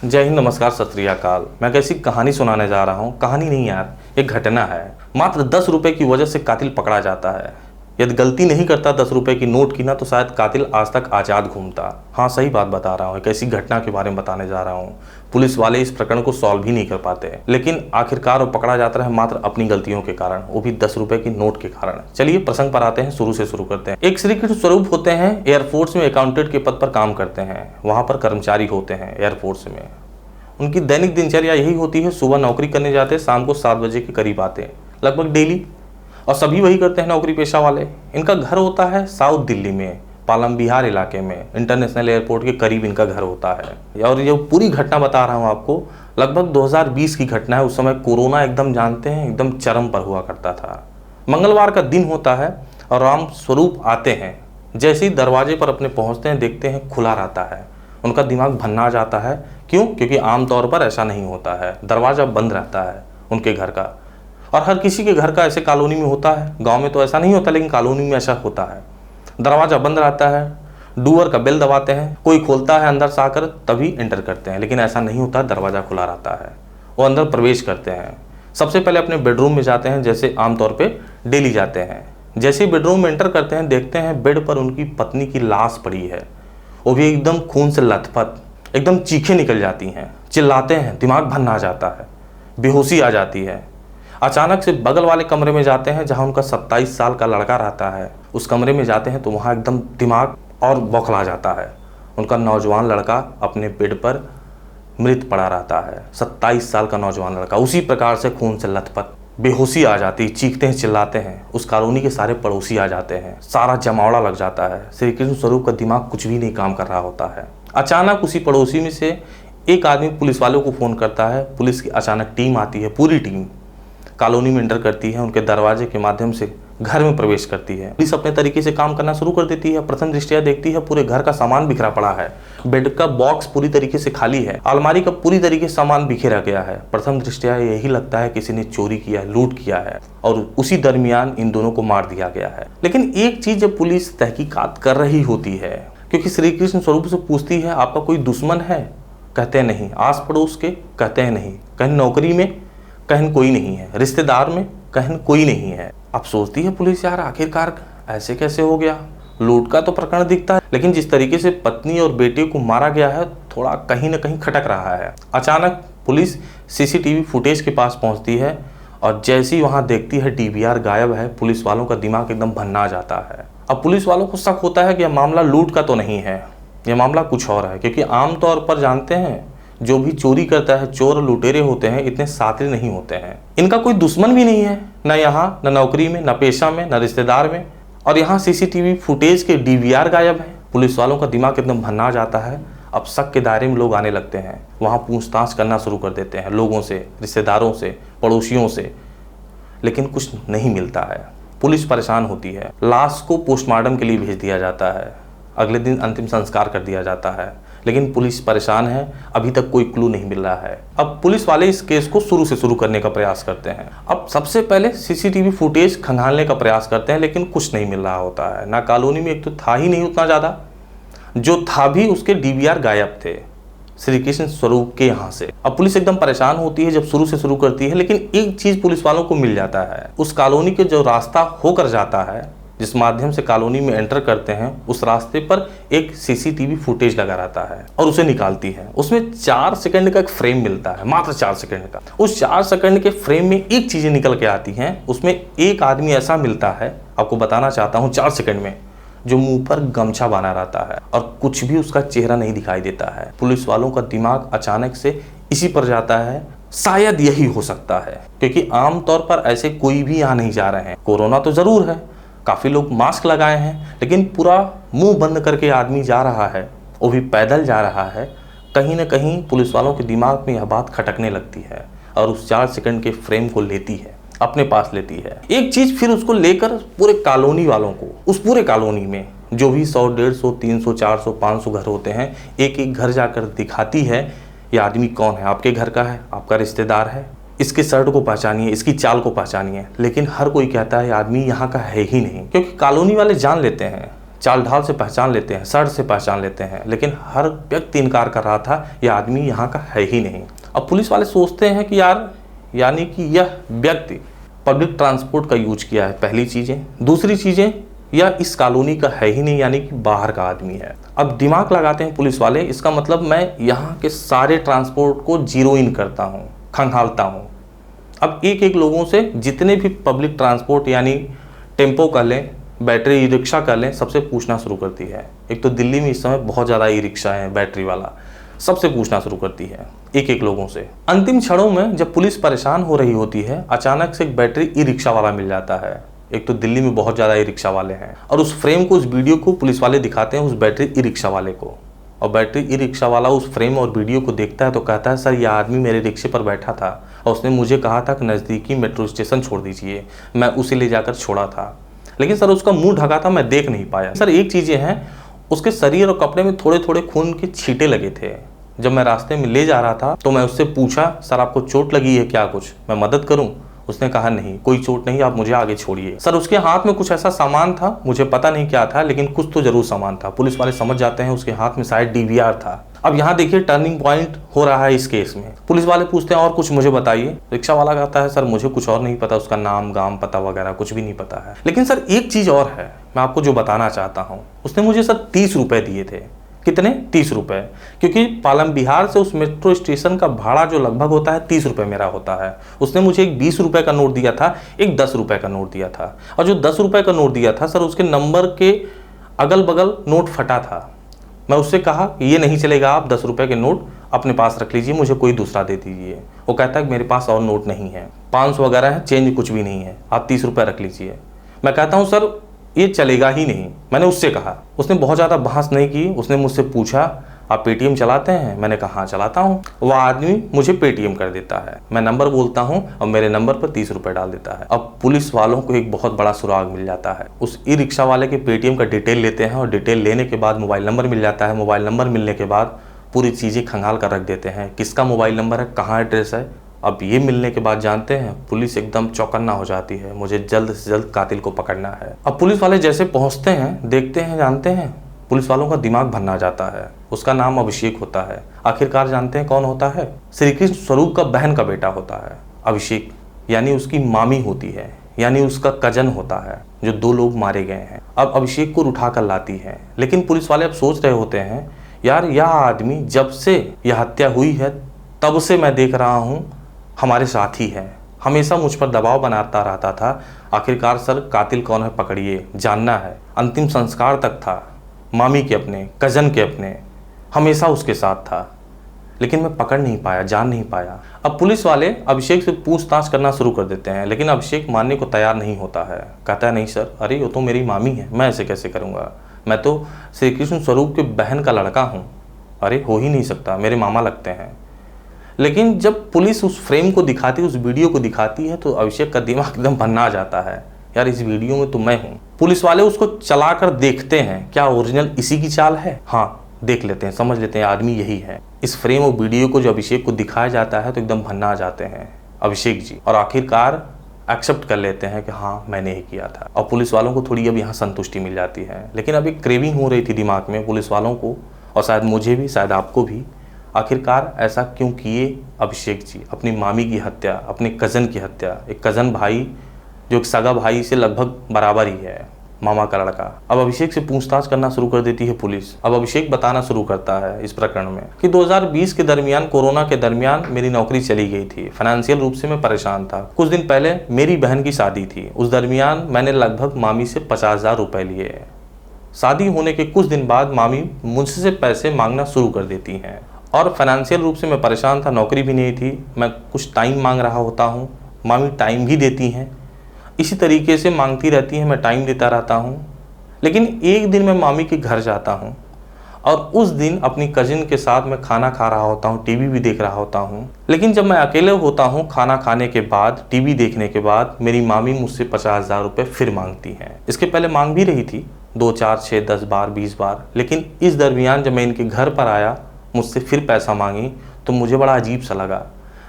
जय हिंद, नमस्कार, सत श्री अकाल। मैं कैसी कहानी सुनाने जा रहा हूँ। कहानी नहीं यार, एक घटना है। मात्र 10 रुपए की वजह से कातिल पकड़ा जाता है। यदि गलती नहीं करता 10 रुपए की नोट की ना, तो शायद कातिल आज तक आज़ाद घूमता। हाँ, सही बात बता रहा हूँ। एक ऐसी घटना के बारे में बताने जा रहा हूँ। पुलिस वाले इस प्रकरण को सॉल्व ही नहीं कर पाते, लेकिन आखिरकार वो पकड़ा जाता है मात्र अपनी गलतियों के कारण, वो भी 10 रुपए की नोट के कारण। चलिए प्रसंग पर आते हैं, शुरू से शुरू करते हैं। एक श्री कृष्ण स्वरूप होते हैं, एयरफोर्स में अकाउंटेंट के पद पर काम करते हैं। वहाँ पर कर्मचारी होते हैं एयरफोर्स में। उनकी दैनिक दिनचर्या यही होती है, सुबह नौकरी करने जाते हैं, शाम को 7 बजे के करीब आते हैं, लगभग डेली। और सभी वही करते हैं, नौकरी पेशा वाले। इनका घर होता है साउथ दिल्ली में, पालम बिहार इलाके में, इंटरनेशनल एयरपोर्ट के करीब इनका घर होता है। और ये पूरी घटना बता रहा हूँ आपको, लगभग 2020 की घटना है। उस समय कोरोना एकदम जानते हैं, एकदम चरम पर हुआ करता था। मंगलवार का दिन होता है और राम स्वरूप आते हैं। जैसे ही दरवाजे पर अपने पहुँचते हैं, देखते हैं खुला रहता है। उनका दिमाग भन्ना जाता है। क्यों? क्योंकि आमतौर पर ऐसा नहीं होता है, दरवाज़ा बंद रहता है उनके घर का। और हर किसी के घर का ऐसे कॉलोनी में होता है। गांव में तो ऐसा नहीं होता, लेकिन कॉलोनी में ऐसा होता है। दरवाज़ा बंद रहता है, डूअर का बेल दबाते हैं, कोई खोलता है अंदर से आकर, तभी एंटर करते हैं। लेकिन ऐसा नहीं होता, दरवाज़ा खुला रहता है। वो अंदर प्रवेश करते हैं। सबसे पहले अपने बेडरूम में जाते हैं, जैसे आमतौर पर डेली जाते हैं। जैसे ही बेडरूम में एंटर करते हैं, देखते हैं बेड पर उनकी पत्नी की लाश पड़ी है, वो भी एकदम खून से लथपथ। एकदम चीखें निकल जाती हैं, चिल्लाते हैं, दिमाग भन्न आ जाता है, बेहोशी आ जाती है। अचानक से बगल वाले कमरे में जाते हैं, जहां उनका 27 साल का लड़का रहता है। उस कमरे में जाते हैं तो वहां एकदम दिमाग और बौखला जाता है। उनका नौजवान लड़का अपने बेड पर मृत पड़ा रहता है। 27 साल का नौजवान लड़का उसी प्रकार से खून से लथपथ, बेहोशी आ जाती, चीखते हैं, चिल्लाते हैं। उस कॉलोनी के सारे पड़ोसी आ जाते हैं, सारा जमावड़ा लग जाता है। श्री कृष्ण स्वरूप का दिमाग कुछ भी नहीं काम कर रहा होता है। अचानक उसी पड़ोसी में से एक आदमी पुलिस वालों को फ़ोन करता है। पुलिस की अचानक टीम आती है, पूरी टीम कॉलोनी में एंटर करती है, उनके दरवाजे के माध्यम से घर में प्रवेश करती है। पुलिस अपने तरीके से काम करना शुरू कर देती है। प्रथम दृष्टया देखती है पूरे घर का सामान बिखरा पड़ा है, बेड का बॉक्स पूरी तरीके से खाली है, अलमारी का पूरी तरीके से सामान बिखेरा गया है। प्रथम दृष्टया यही लगता है किसी ने चोरी किया है, लूट किया है, और उसी दरमियान इन दोनों को मार दिया गया है। लेकिन एक चीज जब पुलिस तहकीकात कर रही होती है, क्योंकि श्री कृष्ण स्वरूप से पूछती है आपका कोई दुश्मन है? कहते हैं नहीं। आस पड़ोस के? कहते हैं नहीं। कहीं नौकरी में? कहीं कोई नहीं है। रिश्तेदार में? कहीं कोई नहीं है। अब सोचती है पुलिस, यार आखिरकार ऐसे कैसे हो गया? लूट का तो प्रकरण दिखता है, लेकिन जिस तरीके से पत्नी और बेटे को मारा गया है, थोड़ा कहीं ना कहीं खटक रहा है। अचानक पुलिस सीसीटीवी फुटेज के पास पहुंचती है, और जैसे ही वहां देखती है डीवीआर गायब है, पुलिस वालों का दिमाग एकदम भन्ना जाता है। अब पुलिस वालों को शक होता है कि यह मामला लूट का तो नहीं है, यह मामला कुछ और है। क्योंकि आमतौर पर जानते हैं, जो भी चोरी करता है, चोर लुटेरे होते हैं, इतने शातिर नहीं होते हैं। इनका कोई दुश्मन भी नहीं है, न यहाँ, न नौकरी में, न पेशा में, न रिश्तेदार में। और यहाँ सीसीटीवी फुटेज के डीवीआर गायब है। पुलिस वालों का दिमाग एकदम भन्ना जाता है। अब शक के दायरे में लोग आने लगते हैं। वहाँ पूछताछ करना शुरू कर देते हैं, लोगों से, रिश्तेदारों से, पड़ोसियों से। लेकिन कुछ नहीं मिलता है। पुलिस परेशान होती है। लाश को पोस्टमार्टम के लिए भेज दिया जाता है। अगले दिन अंतिम संस्कार कर दिया जाता है। लेकिन पुलिस परेशान है, अभी तक कोई क्लू नहीं मिल रहा है। अब पुलिस वाले इस केस को शुरू से शुरू करने का प्रयास करते हैं। अब सबसे पहले सीसीटीवी फुटेज खंगालने का प्रयास करते हैं, लेकिन कुछ नहीं मिल रहा होता है। ना कॉलोनी में एक तो था ही नहीं उतना ज़्यादा, जो था भी उसके डीवीआर गायब थे श्री कृष्ण स्वरूप के यहाँ से। अब पुलिस एकदम परेशान होती है जब शुरू से शुरू करती है। लेकिन एक चीज़ पुलिस वालों को मिल जाता है, उस कॉलोनी के जो रास्ता होकर जाता है, जिस माध्यम से कॉलोनी में एंटर करते हैं, उस रास्ते पर एक सीसीटीवी फुटेज लगा रहता है, और उसे निकालती है। उसमें 4 सेकंड का एक फ्रेम मिलता है, मात्र 4 सेकंड का। उस 4 सेकंड के फ्रेम में एक चीजें निकल के आती हैं। उसमें एक आदमी ऐसा मिलता है, आपको बताना चाहता हूँ, 4 सेकंड में, जो मुंह पर गमछा बांधा रहता है और कुछ भी उसका चेहरा नहीं दिखाई देता है। पुलिस वालों का दिमाग अचानक से इसी पर जाता है, शायद यही हो सकता है। क्योंकि आमतौर पर ऐसे कोई भी यहाँ नहीं जा रहे हैं। कोरोना तो जरूर है, काफ़ी लोग मास्क लगाए हैं, लेकिन पूरा मुंह बंद करके आदमी जा रहा है, वो भी पैदल जा रहा है। कहीं ना कहीं पुलिस वालों के दिमाग में यह बात खटकने लगती है, और उस 4 सेकंड के फ्रेम को लेती है, अपने पास लेती है। एक चीज़ फिर उसको लेकर पूरे कॉलोनी वालों को, उस पूरे कॉलोनी में जो भी 100, 150, 300, 400, 500 घर होते हैं, एक एक घर जाकर दिखाती है, ये आदमी कौन है, आपके घर का है, आपका रिश्तेदार है, इसके शर्ट को पहचानिए, इसकी चाल को पहचानिए। लेकिन हर कोई कहता है आदमी यहाँ का है ही नहीं। क्योंकि कॉलोनी वाले जान लेते हैं चाल ढाल से पहचान लेते हैं, शर्ट से पहचान लेते हैं, लेकिन हर व्यक्ति इनकार कर रहा था यह आदमी यहाँ का है ही नहीं। अब पुलिस वाले सोचते हैं कि यार यानी कि यह व्यक्ति पब्लिक ट्रांसपोर्ट का यूज किया है, पहली चीज़ें। दूसरी चीज़ें, यह इस कॉलोनी का है ही नहीं, यानी कि बाहर का आदमी है। अब दिमाग लगाते हैं पुलिस वाले, इसका मतलब मैं यहाँ के सारे ट्रांसपोर्ट को जीरो इन करता हूँ, खंगालता हूँ। अब एक एक लोगों से जितने भी पब्लिक ट्रांसपोर्ट यानी टेम्पो कर लें, बैटरी ई रिक्शा कर लें, सबसे पूछना शुरू करती है। एक तो दिल्ली में इस समय बहुत ज़्यादा ई रिक्शा है बैटरी वाला, सबसे पूछना शुरू करती है एक एक लोगों से। अंतिम क्षणों में जब पुलिस परेशान हो रही होती है, अचानक से एक बैटरी ई रिक्शा वाला मिल जाता है। एक तो दिल्ली में बहुत ज़्यादा ई रिक्शा वाले हैं, और उस फ्रेम को, उस वीडियो को पुलिस वाले दिखाते हैं उस बैटरी ई रिक्शा वाले को, और बैटरी ई रिक्शा वाला उस फ्रेम और वीडियो को देखता है तो कहता है, सर यह आदमी मेरे रिक्शे पर बैठा था और उसने मुझे कहा था कि नज़दीकी मेट्रो स्टेशन छोड़ दीजिए, मैं उसे ले जाकर छोड़ा था, लेकिन सर उसका मुंह ढका था, मैं देख नहीं पाया। सर एक चीज़ें हैं, उसके शरीर और कपड़े में थोड़े थोड़े खून के छींटे लगे थे। जब मैं रास्ते में ले जा रहा था तो मैं उससे पूछा, सर आपको चोट लगी है क्या, कुछ मैं मदद करूं? उसने कहा नहीं, कोई चोट नहीं, आप मुझे आगे छोड़िए। सर उसके हाथ में कुछ ऐसा सामान था, मुझे पता नहीं क्या था, लेकिन कुछ तो जरूर सामान था। पुलिस वाले समझ जाते हैं उसके हाथ में शायद DVR था। अब यहाँ देखिए टर्निंग पॉइंट हो रहा है इस केस में। पुलिस वाले पूछते हैं और कुछ मुझे बताइए। रिक्शा वाला कहता है, सर मुझे कुछ और नहीं पता, उसका नाम गाम पता वगैरह कुछ भी नहीं पता है। लेकिन सर एक चीज और है, मैं आपको जो बताना चाहता हूँ। उसने मुझे सर 30 रुपए दिए थे। कितने? 30 रुपए, क्योंकि पालम बिहार से उस मेट्रो स्टेशन का भाड़ा जो लगभग होता है 30 रुपए मेरा होता है। उसने मुझे एक 20 रुपए का नोट दिया था, एक 10 रुपए का नोट दिया था, और जो 10 रुपए का नोट दिया था सर, उसके नंबर के अगल बगल नोट फटा था। मैं उससे कहा ये नहीं चलेगा, आप 10 रुपए के नोट अपने पास रख लीजिए, मुझे कोई दूसरा दे दीजिए। वो कहता है मेरे पास और नोट नहीं है, 500 वगैरह है, चेंज कुछ भी नहीं है, आप 30 रुपए रख लीजिए। मैं कहता हूँ सर ये चलेगा ही नहीं, मैंने उससे कहा। उसने बहुत ज़्यादा बहस नहीं की, उसने मुझसे पूछा आप पेटीएम चलाते हैं? मैंने कहा हाँ चलाता हूँ। वह आदमी मुझे पेटीएम कर देता है, मैं नंबर बोलता हूँ और मेरे नंबर पर 30 रुपए डाल देता है। अब पुलिस वालों को एक बहुत बड़ा सुराग मिल जाता है। उस ई रिक्शा वाले के पेटीएम का डिटेल लेते हैं, और डिटेल लेने के बाद मोबाइल नंबर मिल जाता है। मोबाइल नंबर मिलने के बाद पूरी चीज़ें खंगाल कर रख देते हैं, किसका मोबाइल नंबर है, कहाँ एड्रेस है। अब ये मिलने के बाद जानते हैं पुलिस एकदम चौकन्ना हो जाती है, मुझे जल्द से जल्द कातिल को पकड़ना है। अब पुलिस वाले जैसे पहुंचते हैं, देखते हैं, जानते हैं पुलिस वालों का दिमाग भरना जाता है। उसका नाम अभिषेक होता है। आखिरकार जानते हैं कौन होता है? श्री कृष्ण स्वरूप का बहन का बेटा होता है अभिषेक, यानी उसकी मामी होती है, यानी उसका कजन होता है, जो 2 लोग मारे गए हैं। अब अभिषेक को उठा कर लाती है, लेकिन पुलिस वाले अब सोच रहे होते हैं यार यह आदमी जब से यह हत्या हुई है तब से मैं देख रहा हूँ हमारे साथ ही है, हमेशा मुझ पर दबाव बनाता रहता था। आखिरकार सर कातिल कौन है पकड़िए, जानना है। अंतिम संस्कार तक था, मामी के अपने, कजन के अपने, हमेशा उसके साथ था, लेकिन मैं पकड़ नहीं पाया, जान नहीं पाया। अब पुलिस वाले अभिषेक से पूछताछ करना शुरू कर देते हैं, लेकिन अभिषेक मानने को तैयार नहीं होता है। कहता है नहीं सर, अरे वो तो मेरी मामी है, मैं ऐसे कैसे करूँगा, मैं तो श्री कृष्ण स्वरूप के बहन का लड़का हूँ, अरे हो ही नहीं सकता, मेरे मामा लगते हैं। लेकिन जब पुलिस उस फ्रेम को दिखाती है, उस वीडियो को दिखाती है, तो अभिषेक का दिमाग एकदम भन्ना जाता है, यार इस वीडियो में तो मैं हूँ। पुलिस वाले उसको चलाकर देखते हैं, क्या ओरिजिनल इसी की चाल है? हाँ, देख लेते हैं, समझ लेते हैं आदमी यही है। इस फ्रेम और वीडियो को जो अभिषेक को दिखाया जाता है तो एकदम भन्ना जाते हैं अभिषेक जी, और आखिरकार एक्सेप्ट कर लेते हैं कि हाँ मैंने ही किया था। और पुलिस वालों को थोड़ी अब यहाँ संतुष्टि मिल जाती है। लेकिन अब एक क्रेविंग हो रही थी दिमाग में पुलिस वालों को, और शायद मुझे भी, शायद आपको भी, आखिरकार ऐसा क्यों किए अभिषेक जी? अपनी मामी की हत्या, अपने कज़न की हत्या, एक कज़न भाई जो एक सगा भाई से लगभग बराबर ही है, मामा का लड़का। अब अभिषेक से पूछताछ करना शुरू कर देती है पुलिस। अब अभिषेक बताना शुरू करता है इस प्रकरण में कि 2020 के दरमियान, कोरोना के दरमियान मेरी नौकरी चली गई थी, फाइनेंशियल रूप से मैं परेशान था। कुछ दिन पहले मेरी बहन की शादी थी, उस दरमियान मैंने लगभग मामी से 50,000 रुपये लिए। शादी होने के कुछ दिन बाद मामी मुझसे पैसे मांगना शुरू कर देती हैं, और फाइनेंशियल रूप से मैं परेशान था, नौकरी भी नहीं थी, मैं कुछ टाइम मांग रहा होता हूँ, मामी टाइम भी देती हैं, इसी तरीके से मांगती रहती हैं, मैं टाइम देता रहता हूँ। लेकिन एक दिन मैं मामी के घर जाता हूँ, और उस दिन अपनी कजिन के साथ मैं खाना खा रहा होता हूँ, टीवी भी देख रहा होता हूँ। लेकिन जब मैं अकेले होता हूँ, खाना खाने के बाद, टीवी देखने के बाद, मेरी मामी मुझसे 50,000 रुपये फिर मांगती हैं। इसके पहले मांग भी रही थी 2, 4, 6, 10 बार, 20 बार, लेकिन इस दरमियान जब मैं इनके घर पर आया, मुझसे फिर पैसा मांगी, तो मुझे बड़ा अजीब सा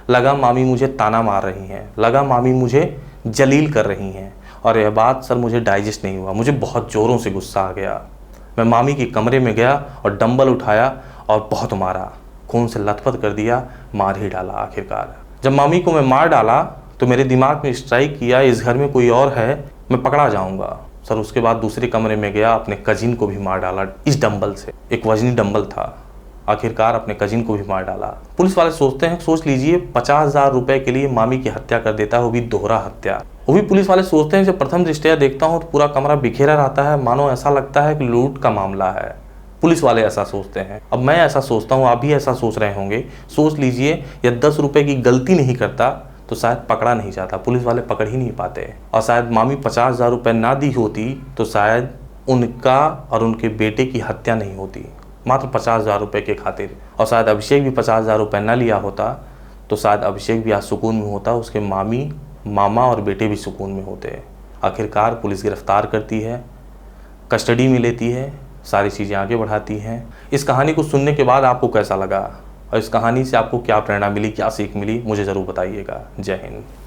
लगा मामी मुझे ताना मार रही हैं, लगा मामी मुझे जलील कर रही हैं, और यह बात सर मुझे डाइजेस्ट नहीं हुआ, मुझे बहुत ज़ोरों से गुस्सा आ गया। मैं मामी के कमरे में गया और डंबल उठाया और बहुत मारा, खून से लथपथ कर दिया, मार ही डाला आखिरकार। जब मामी को मैं मार डाला तो मेरे दिमाग में स्ट्राइक किया, इस घर में कोई और है, मैं पकड़ा जाऊंगा सर। उसके बाद दूसरे कमरे में गया, अपने कजिन को भी मार डाला इस डंबल से। एक वजनी डंबल था, आखिरकार अपने कजिन को भी मार डाला। पुलिस वाले सोचते हैं, सोच लीजिए 50,000 रुपए के लिए मामी की हत्या कर देता है, वो भी दोहरा हत्या। वो भी पुलिस वाले सोचते हैं, जब प्रथम दृष्टया देखता हूँ तो पूरा कमरा बिखेरा रहता है, मानो ऐसा लगता है कि लूट का मामला है। पुलिस वाले ऐसा सोचते हैं। अब मैं ऐसा सोचता हूँ, आप भी ऐसा सोच रहे होंगे। सोच लीजिए यदि 10 रुपए की गलती नहीं करता तो शायद पकड़ा नहीं जाता, पुलिस वाले पकड़ ही नहीं पाते। और शायद मामी 50,000 रुपये ना दी होती तो शायद उनका और उनके बेटे की हत्या नहीं होती, मात्र 50,000 रुपये के खातिर। और शायद अभिषेक भी 50,000 रुपये ना लिया होता तो शायद अभिषेक भी आज सुकून में होता, उसके मामी, मामा और बेटे भी सुकून में होते। आखिरकार पुलिस गिरफ्तार करती है, कस्टडी में लेती है, सारी चीज़ें आगे बढ़ाती हैं। इस कहानी को सुनने के बाद आपको कैसा लगा और इस कहानी से आपको क्या प्रेरणा मिली, क्या सीख मिली, मुझे ज़रूर बताइएगा। जय हिंद।